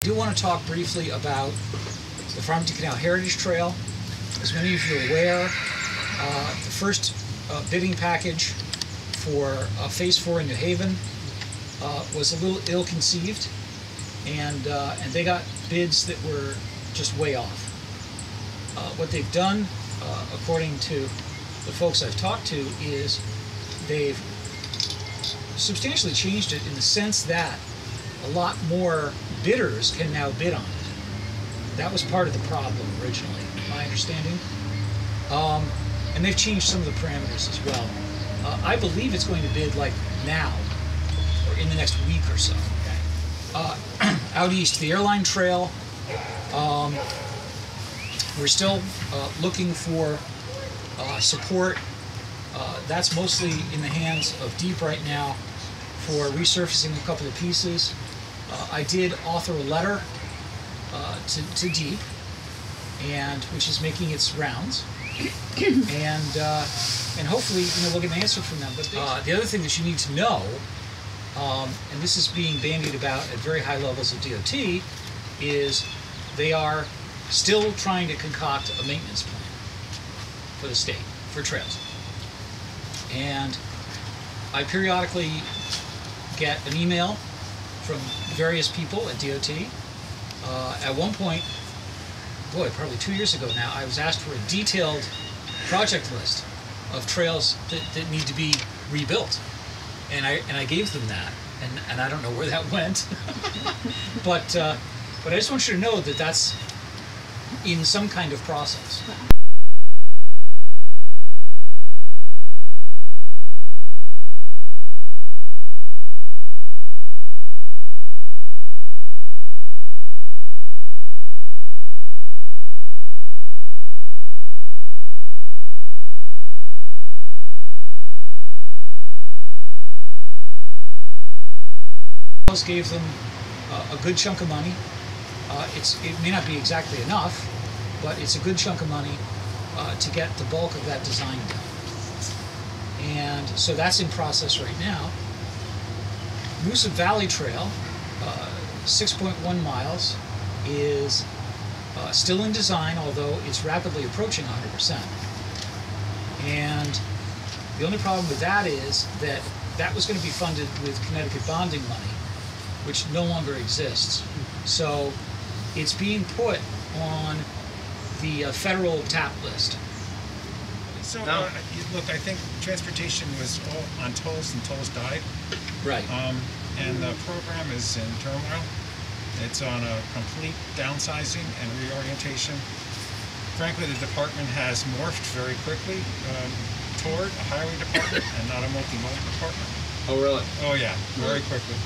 I do want to talk briefly about the Farmington Canal Heritage Trail. As many of you are aware, the first bidding package for Phase 4 in New Haven was a little ill-conceived, and they got bids that were just way off. What they've done, according to the folks I've talked to, is they've substantially changed it in the sense that a lot more bidders can now bid on it. That was part of the problem originally, my understanding. And they've changed some of the parameters as well. I believe it's going to bid like now, or in the next week or so. Out east, the airline trail, we're still looking for support. That's mostly in the hands of Deep right now for resurfacing a couple of pieces. I did author a letter to Deep, and which is making its rounds, and hopefully we'll get an answer from them. But the other thing that you need to know, and this is being bandied about at very high levels of DOT, is they are still trying to concoct a maintenance plan for the state for trails. And I periodically get an email from various people at DOT. At one point, boy, probably 2 years ago now, I was asked for a detailed project list of trails that need to be rebuilt, and I gave them that, and I don't know where that went. but I just want you to know that that's in some kind of process. Gave them a good chunk of money. It may not be exactly enough, but it's a good chunk of money to get the bulk of that design done. And so that's in process right now. Moosa Valley Trail, 6.1 miles, is still in design, although it's rapidly approaching 100%. And the only problem with that is that that was going to be funded with Connecticut bonding money, which no longer exists. So it's being put on the federal TAP list. So look, I think transportation was all on tolls, and tolls died. Right. And the program is in turmoil. It's on a complete downsizing and reorientation. Frankly, the department has morphed very quickly toward a highway department and not a multimodal department. Oh, really? Oh, yeah, very quickly.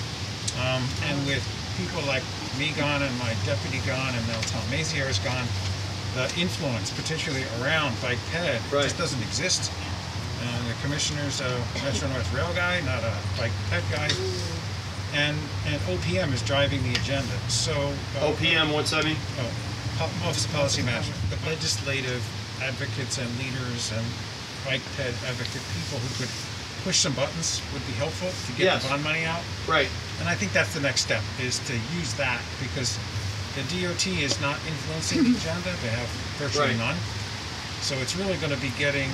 And with people like me gone and my deputy gone and now Tom Mazier is gone, the influence, particularly around bike ped, just doesn't exist. The commissioner's a Metro North Rail guy, not a bike ped guy. And OPM is driving the agenda. So OPM, what's that mean? Office of Policy Management. The legislative advocates and leaders and bike ped advocate people who could push some buttons would be helpful to get the bond money out. Right. And I think that's the next step, is to use that, because the DOT is not influencing the agenda. They have virtually none. So it's really going to be getting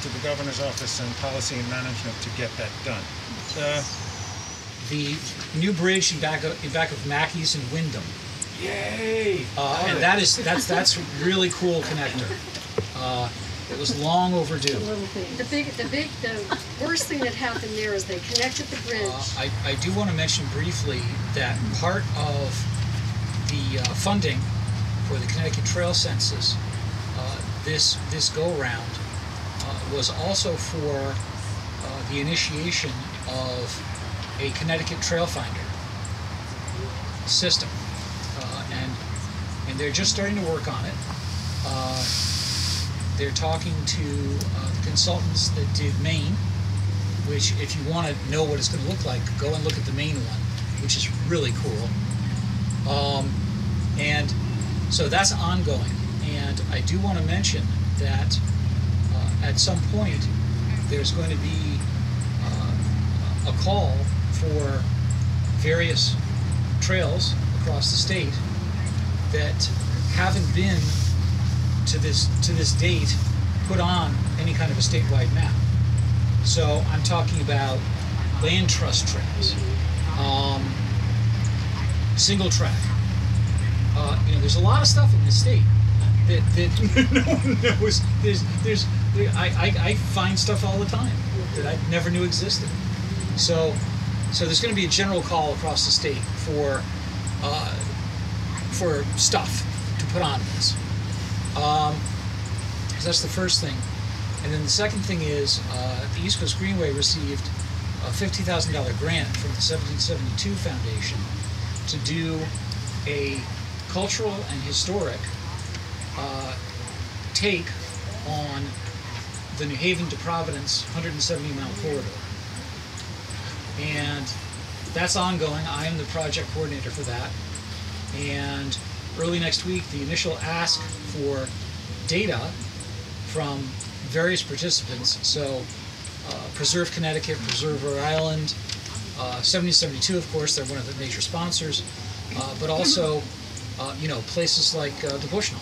to the governor's office and policy and management to get that done. The new bridge in back of Mackey's and Wyndham. Yay! And that's really cool connector. It was long overdue. The worst thing that happened there is they connected the bridge. I do want to mention briefly that part of the funding for the Connecticut Trail Census, this go-around, was also for the initiation of a Connecticut Trail Finder system, and they're just starting to work on it. They're talking to the consultants that did Maine, which, if you want to know what it's going to look like, go and look at the Maine one, which is really cool. And so that's ongoing. And I do want to mention that at some point there's going to be a call for various trails across the state that haven't been to this date put on any kind of a statewide map. So I'm talking about land trust trails, single track. There's a lot of stuff in this state that no one knows. I find stuff all the time that I never knew existed. So there's going to be a general call across the state for stuff to put on this. So that's the first thing. And then the second thing is the East Coast Greenway received a $50,000 grant from the 1772 Foundation to do a cultural and historic take on the New Haven to Providence 170-mile corridor. And that's ongoing. I am the project coordinator for that. And early next week, the initial ask for data from various participants, so Preserve Connecticut, Preserve Rhode Island, 1772, of course, they're one of the major sponsors, but also, places like the Bushnell.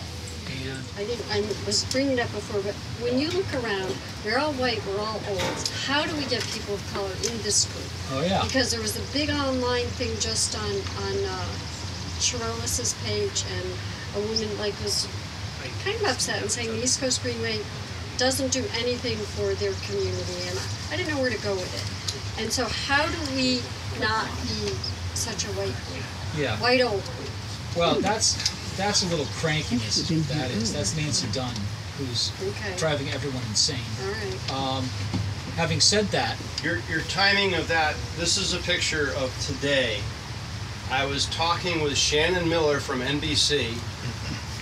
And I was bringing it up before, but when you look around, we're all white, we're all old. How do we get people of color in this group? oh yeah, Because there was a big online thing just on Sharolis's page, and a woman was kind of upset and saying the East Coast Greenway doesn't do anything for their community, and I didn't know where to go with it. And so how do we not be such a white group? yeah. White old group. Well, that's a little crankiness. That is. That's Nancy Dunn, who's Okay. driving everyone insane. All right. Having said that, Your timing of that, this is a picture of today. I was talking with Shannon Miller from NBC,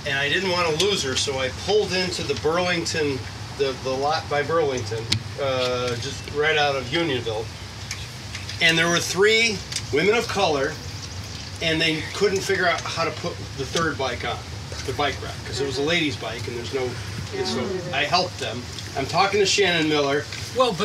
and I didn't want to lose her, so I pulled into the Burlington, the lot by Burlington, just right out of Unionville. And there were 3 women of color, and they couldn't figure out how to put the third bike on, the bike rack, because it was a lady's bike, and there's no, so I helped them. I'm talking to Shannon Miller,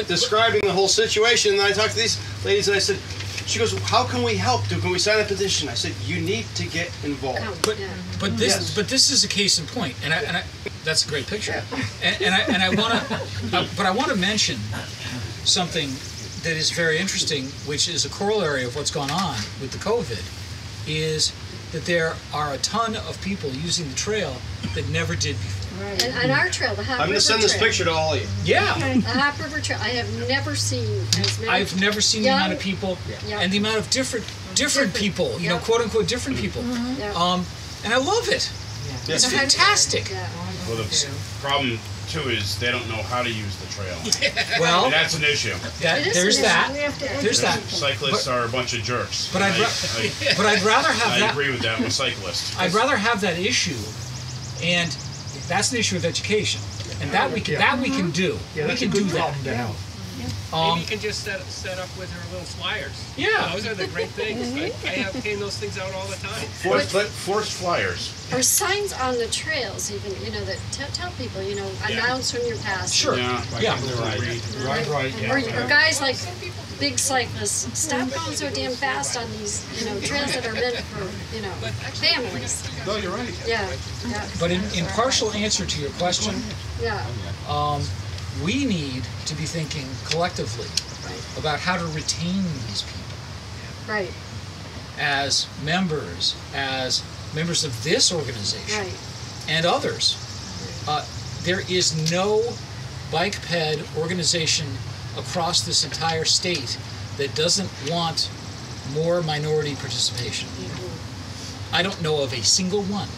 describing the whole situation, and then I talked to these ladies, and I said, she goes, how can we help? Can we sign a petition? I said, you need to get involved. but this is a case in point, and I that's a great picture, and I want to mention something that is very interesting, which is a corollary of what's gone on with the COVID, is that there are a ton of people using the trail that never did before. Right. And our trail, the Hot River Trail. I'm going to send this picture to all of you. Yeah. The Hot River Trail. I have never seen as many. I've never seen the amount of people and the amount of different people, quote unquote different people. And I love it. Yes. It's fantastic. Well, the problem too is they don't know how to use the trail. Well, and that's an issue. There's that. There's that. Cyclists are a bunch of jerks. But I'd rather have that. I agree with that with cyclists. I'd rather have that issue, and that's an issue of education, and that we can do. Yeah, we can do that. Maybe you can just set up with her little flyers. Yeah. Those are the great things. I have hand those things out all the time. Forced flyers. Or signs on the trails, even, that tell people, announce when you're passing. Sure. Yeah. Right. Or guys like big cyclists, stop going so damn fast on these, trails that are meant for, families. No, you're right. Yeah. But in partial answer to your question, we need to be thinking collectively about how to retain these people. Right. As members of this organization and others. There is no bike ped organization across this entire state that doesn't want more minority participation. I don't know of a single one.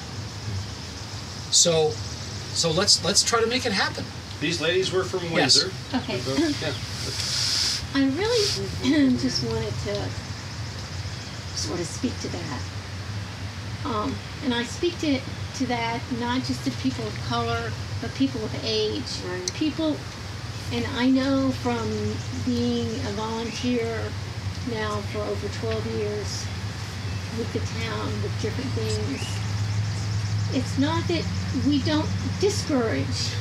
So let's try to make it happen. These ladies were from Windsor. Okay. Yeah. I really just wanted to sort of speak to that. And I speak to that not just to people of color, but people of age. Right. People, and I know from being a volunteer now for over 12 years with the town, with different things, it's not that we don't discourage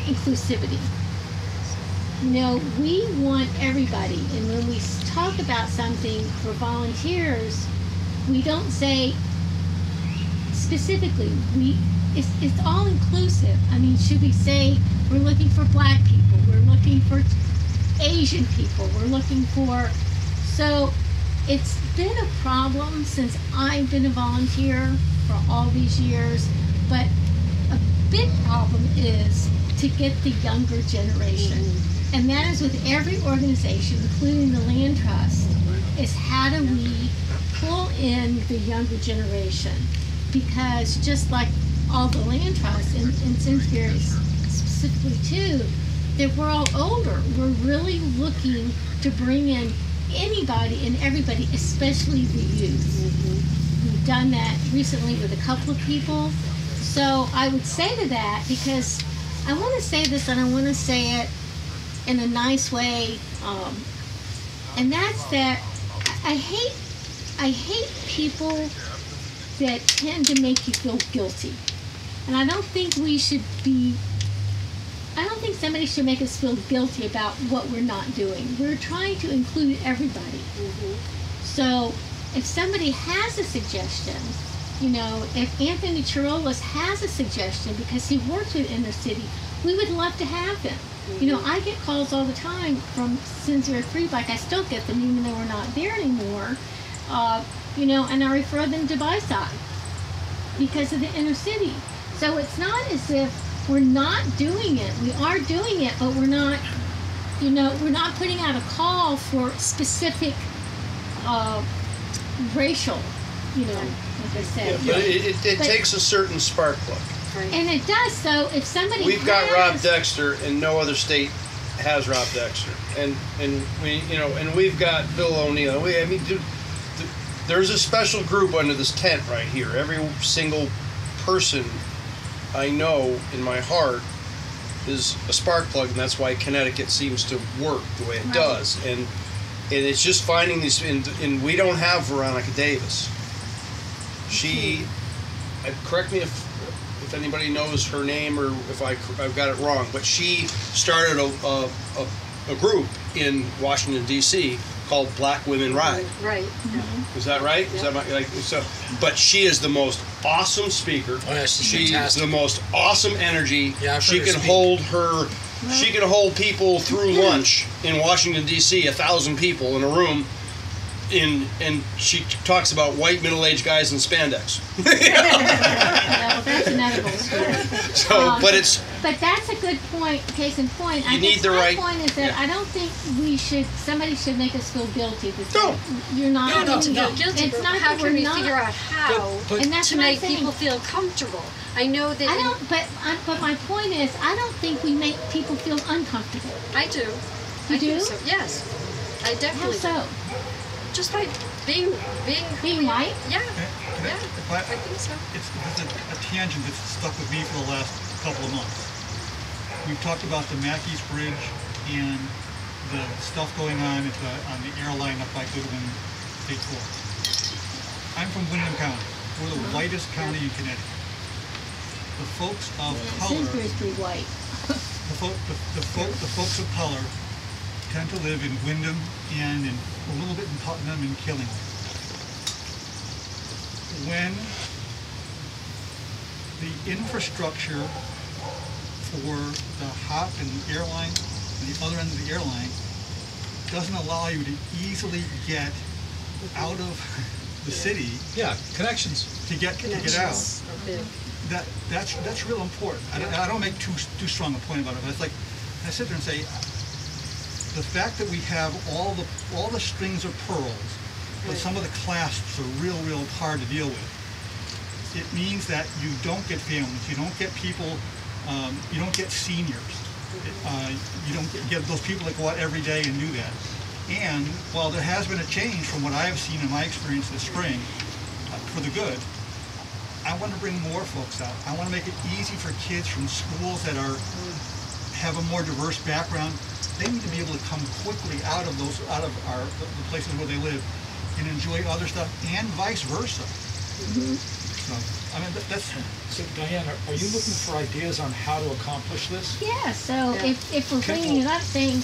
inclusivity. We want everybody, and when we talk about something for volunteers, We don't say specifically, it's all inclusive. I mean, should we say we're looking for black people, we're looking for Asian people, we're looking for, so it's been a problem since I've been a volunteer for all these years, but a big problem is to get the younger generation. And that is with every organization, including the Land Trust, is how do we pull in the younger generation? Because just like all the land trusts, and Simsbury specifically too, that we're all older. We're really looking to bring in anybody and everybody, especially the youth. We've done that recently with a couple of people. So I would say to that, because I want to say this and I want to say it in a nice way, and that's that I hate people that tend to make you feel guilty. And I don't think somebody should make us feel guilty about what we're not doing. We're trying to include everybody. So if somebody has a suggestion, you know, if Anthony Chirolas has a suggestion because he works with inner city, we would love to have him. You know, I get calls all the time from Simsbury Free Bike. I still get them even though we're not there anymore. You know, and I refer them to Byside because of the inner city. So it's not as if we're not doing it. We are doing it, but we're not, you know, we're not putting out a call for specific racial, you know, like I said. Yeah, but it takes a certain spark plug. And it does. So if somebody We've got Rob Dexter, and no other state has Rob Dexter, and we, you know, and we've got Bill O'Neill. I mean, there's a special group under this tent right here. Every single person I know in my heart is a spark plug, and that's why Connecticut seems to work the way it does. And it's just finding these. And we don't have Veronica Davis. She, correct me if anybody knows her name or if I've got it wrong, but she started a group in Washington D.C. called Black Women Ride. Right. Is that right? Is that so? But she is the most awesome speaker. Oh, yeah, she's fantastic. the most awesome energy. Yeah, I've she heard her can speak. hold her. She can hold people through lunch in Washington D.C. 1,000 people in a room. And she talks about white middle-aged guys in spandex. Well, that's another story. So, But that's a good point. Case in point, You need the my right- point is that yeah. I don't think somebody should make us feel guilty. That No. You're not. No, Not to no. feel guilty, It's but not how that can we're we not. figure out how But- And that's to what I'm make saying. people feel comfortable? I know that I don't. But my point is, I don't think we make people feel uncomfortable. I do. You I do? think so. Yes, I How definitely so? do. Just by being Being white? Yeah, Can yeah. if I think so. It's a tangent that's stuck with me for the last couple of months. We've talked about the Mackey's Bridge and the stuff going on on the airline up by Goodwin State Court. I'm from Windham County. We're the whitest county in Connecticut. The folks of color, Simsbury's pretty white. the folks of color tend to live in Windham and in a little bit in Putnam and Killingly. When the infrastructure for the hop and the airline, and the other end of the airline, doesn't allow you to easily get out of the city Yeah, connections. to get out. Connections are big. That's real important. I don't make too strong a point about it, but it's like I sit there and say, the fact that we have all the strings of pearls, but some of the clasps are real hard to deal with. It means that you don't get families, you don't get people, you don't get seniors, you don't get those people that go out every day and do that. And while there has been a change from what I've seen in my experience this spring, for the good, I want to bring more folks out. I want to make it easy for kids from schools that have a more diverse background. They need to be able to come quickly out of the places where they live and enjoy other stuff, and vice versa. So, I mean, that's. So, Diane, are you looking for ideas on how to accomplish this? Yeah. So Yeah. if we're bringing it up, saying,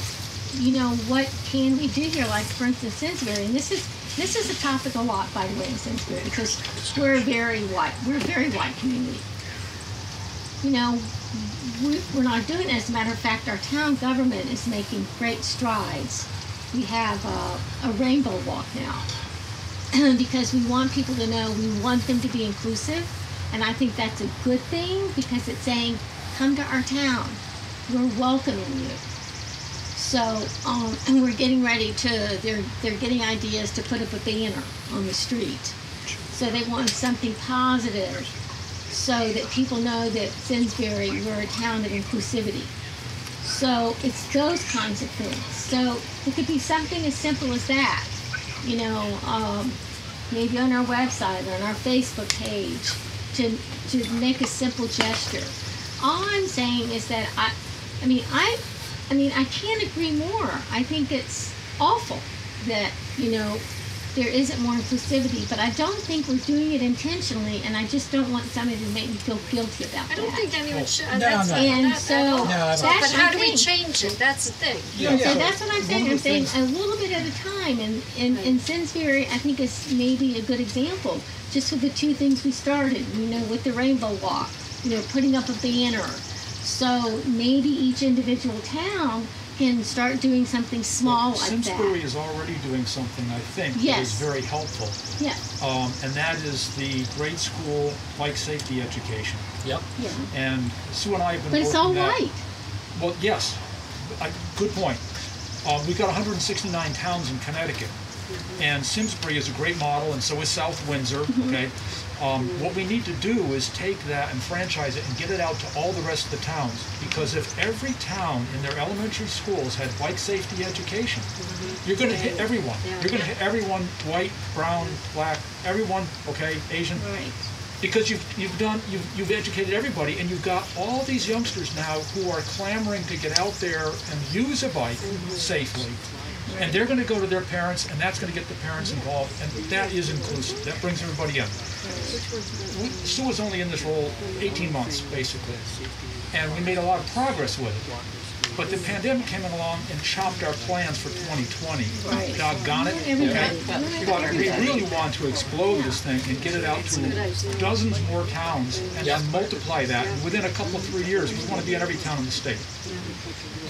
you know, what can we do here? Like for instance, Simsbury, and this is this is a topic a lot, by the way, in Simsbury, because we're a very white community. You know, we're not doing it. As a matter of fact, our town government is making great strides. We have a rainbow walk now because we want people to know we want them to be inclusive, and I think that's a good thing because it's saying, come to our town. We're welcoming you. So, and we're getting ready to, they're getting ideas to put up a banner on the street. So they want something positive so that people know that Simsbury, we're a town of inclusivity. So it's those kinds of things. So it could be something as simple as that, you know, maybe on our website or on our Facebook page to make a simple gesture. All I'm saying is that I mean, I can't agree more. I think it's awful that, you know, there isn't more inclusivity, but I don't think we're doing it intentionally, and I just don't want somebody to make me feel guilty about that. I don't think anyone should. No, That's no. And so, but that's how the do we thing. change it? That's the thing. Yeah, So yeah. that's what I'm saying. I'm saying a little bit at a time, and in Simsbury, I think is maybe a good example. Just with the two things we started, you know, with the Rainbow Walk, you know, putting up a banner. So maybe each individual town can start doing something small like Simsbury that. is already doing something, I think, that Yes. is very helpful. Yeah, And that is the grade school bike safety education. Yep. yeah. And Sue and I have been But working it's all that. white. Well, yes. Good point. We've got 169 towns in Connecticut. And Simsbury is a great model, and so is South Windsor, okay? What we need to do is take that and franchise it and get it out to all the rest of the towns. Because if every town in their elementary schools had bike safety education, you're going to hit everyone. You're going to hit everyone, white, brown, black, everyone, okay, Asian. Right. Because you've educated everybody, and you've got all these youngsters now who are clamoring to get out there and use a bike safely. And they're going to go to their parents, and that's going to get the parents involved, and that is inclusive. That brings everybody in. Sue was only in this role 18 months, basically, and we made a lot of progress with it. But the pandemic came along and chopped our plans for 2020. Right. Doggone it. Okay? But we really want to explode this thing and get it out to dozens more towns and then multiply that. And within a couple of 3 years, we want to be in every town in the state.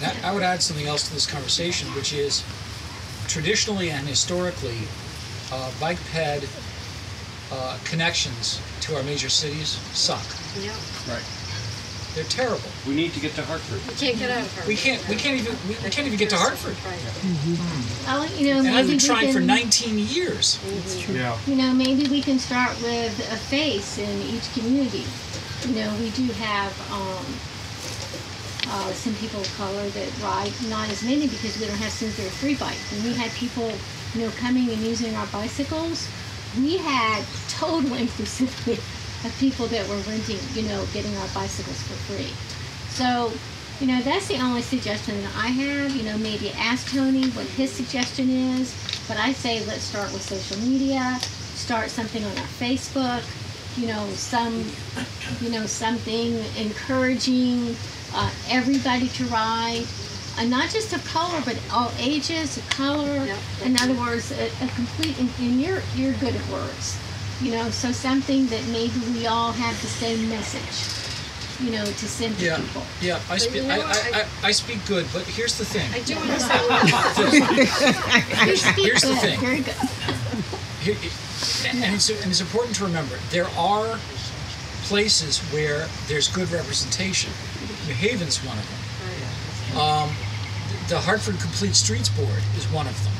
And I would add something else to this conversation, which is traditionally and historically, bike ped connections to our major cities suck. Yeah. Right. They're terrible. We need to get to Hartford. We can't get out of her. We can't even get to Hartford. Well, you know, And I've maybe been trying we for can, 19 years. Yeah. you know, maybe we can start with a face in each community. You know, we do have some people of color that ride, not as many because we don't have Simsbury free bike. When we had people, you know, coming and using our bicycles, we had total inclusivity of people that were renting, you know, getting our bicycles for free. So, you know, that's the only suggestion that I have. You know, maybe ask Tony what his suggestion is, but I say let's start with social media, start something on our Facebook, you know, something encouraging everybody to ride, not just of color, but all ages, color. Yep. In other words, a complete. And you're good at words, you know. So something that maybe we all have the same message, you know, to send to people. Yeah. I speak. you know what, I speak good, but here's the thing. I do want to say You speak Here's the good, thing. very good. And it's important to remember, there are places where there's good representation. New Haven's one of them. The Hartford Complete Streets Board is one of them.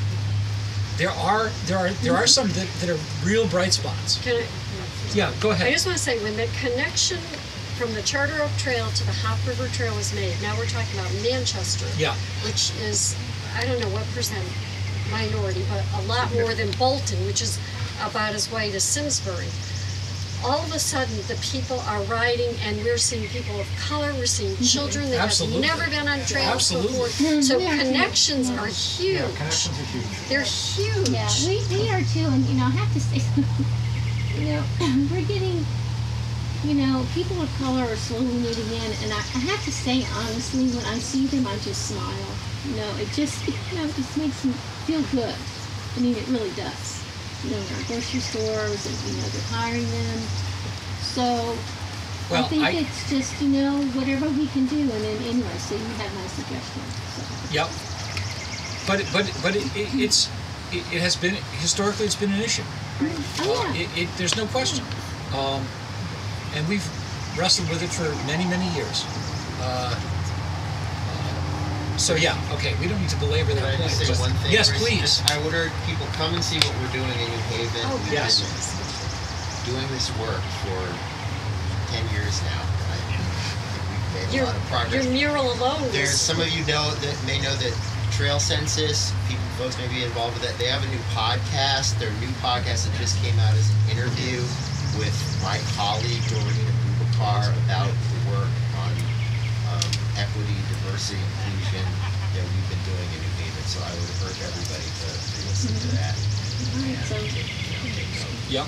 There are some that are real bright spots. Can I, Yeah, go I ahead. just want to say, when the connection from the Charter Oak Trail to the Hop River Trail was made, now we're talking about Manchester, Yeah. which is, I don't know what percent minority, but a lot more than Bolton, which is about as white as Simsbury. All of a sudden, the people are riding, and we're seeing people of color, we're seeing children that Absolutely. have never been on trails Absolutely. before. So Yeah. connections are huge. Yeah, connections are huge. They're huge. Yeah, we are too, and you know, I have to say, you know, we're getting, you know, people of color are slowly moving in, and I have to say honestly, when I see them, I just smile. You know, it just, you know, it just makes me feel good. I mean, it really does. you know, in our grocery stores, and, you know, they're hiring them. So I think it's just, you know, whatever we can do. And then anyway, so you had my suggestion. So. Yep. But it has been, historically it's been an issue. Oh, yeah. There's no question. And we've wrestled with it for many, many years. So yeah, okay, we don't need to belabor that Can I point. just say one thing? Yes, Chris? please. I would urge people, come and see what we're doing in New Haven. Oh, We've yes. been doing this work for 10 years now. I think we've made a lot of progress. Your mural alone There's is... some of you may know that Trail Census, folks may be involved with that. They have a new podcast. Their new podcast that just came out is an interview with my colleague, Doreen Abubakar, about the work on equity, diversity, inclusion that we've been doing in New Haven. So I would urge everybody to listen to that. Yep.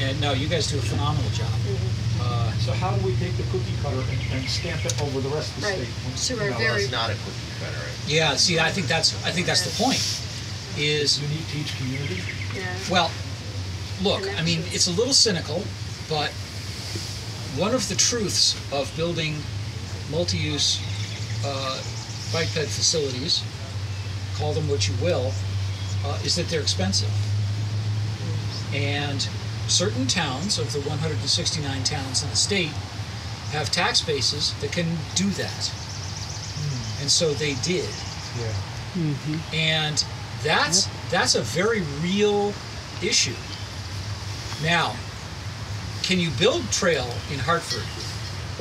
And no, you guys do a phenomenal job. So how do we take the cookie cutter and stamp it over the rest of the Right. state? So No, we're very... it's not a cookie cutter. Right? Yeah. See, I think that's the point. Is You need to teach community. Yeah. well, look. I mean, it's a little cynical, but one of the truths of building multi-use bike ped facilities, call them what you will, is that they're expensive. And certain towns, of the 169 towns in the state, have tax bases that can do that. And so they did. Yeah. And that's a very real issue. Now, can you build trail in Hartford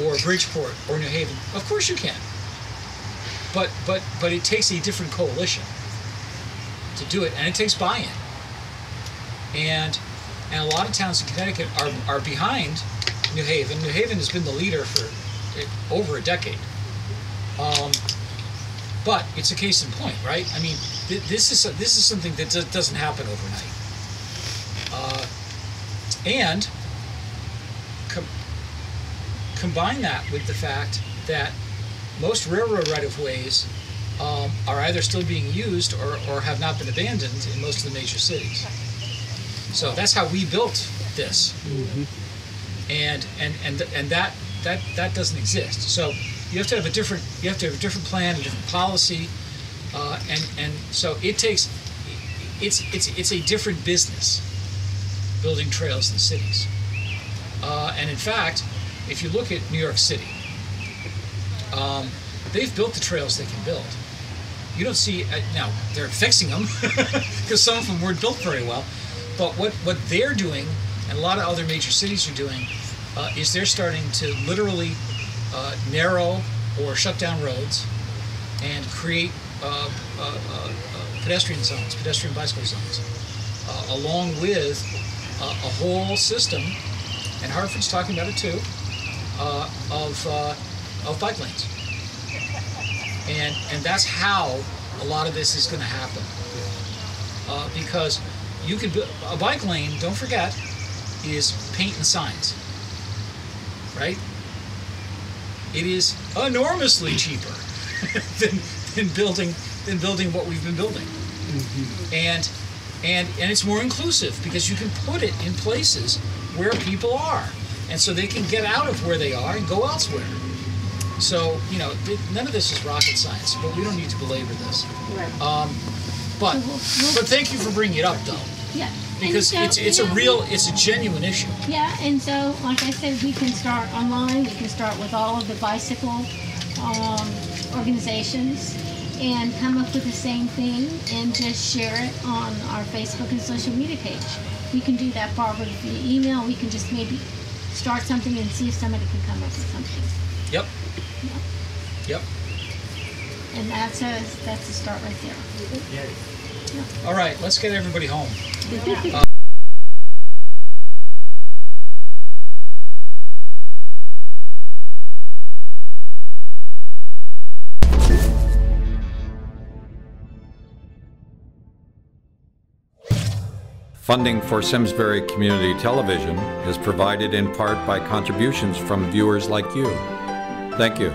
or Bridgeport or New Haven? Of course you can. But it takes a different coalition to do it, and it takes buy-in. And a lot of towns in Connecticut are behind New Haven. New Haven has been the leader for over a decade. But it's a case in point, right? I mean, this is something that doesn't happen overnight. And combine that with the fact that most railroad right-of-ways are either still being used or have not been abandoned in most of the major cities. So that's how we built this, and that doesn't exist. So you have to have a different plan, a different policy, and so it's a different business building trails in cities. And in fact, if you look at New York City, they've built the trails they can build. You don't see, now they're fixing them because some of them weren't built very well, but what they're doing, and a lot of other major cities are doing, is they're starting to literally narrow or shut down roads and create pedestrian zones, pedestrian bicycle zones, along with a whole system, and Hartford's talking about it too, of bike lanes. And that's how a lot of this is going to happen. Because you can build a bike lane, don't forget, is paint and signs, right? It is enormously cheaper than building what we've been building. And it's more inclusive because you can put it in places where people are. And so they can get out of where they are and go elsewhere. So, you know, none of this is rocket science, but we don't need to belabor this. Right. But thank you for bringing it up, though. Yeah. Because so, it's a genuine issue. Yeah, and so, like I said, we can start online. We can start with all of the bicycle organizations and come up with the same thing and just share it on our Facebook and social media page. We can do that, Barbara, via email. We can just maybe start something and see if somebody can come up with something. Yep. Yep. And that's a start right there. Yeah. All right, let's get everybody home. Funding for Simsbury Community Television is provided in part by contributions from viewers like you. Thank you.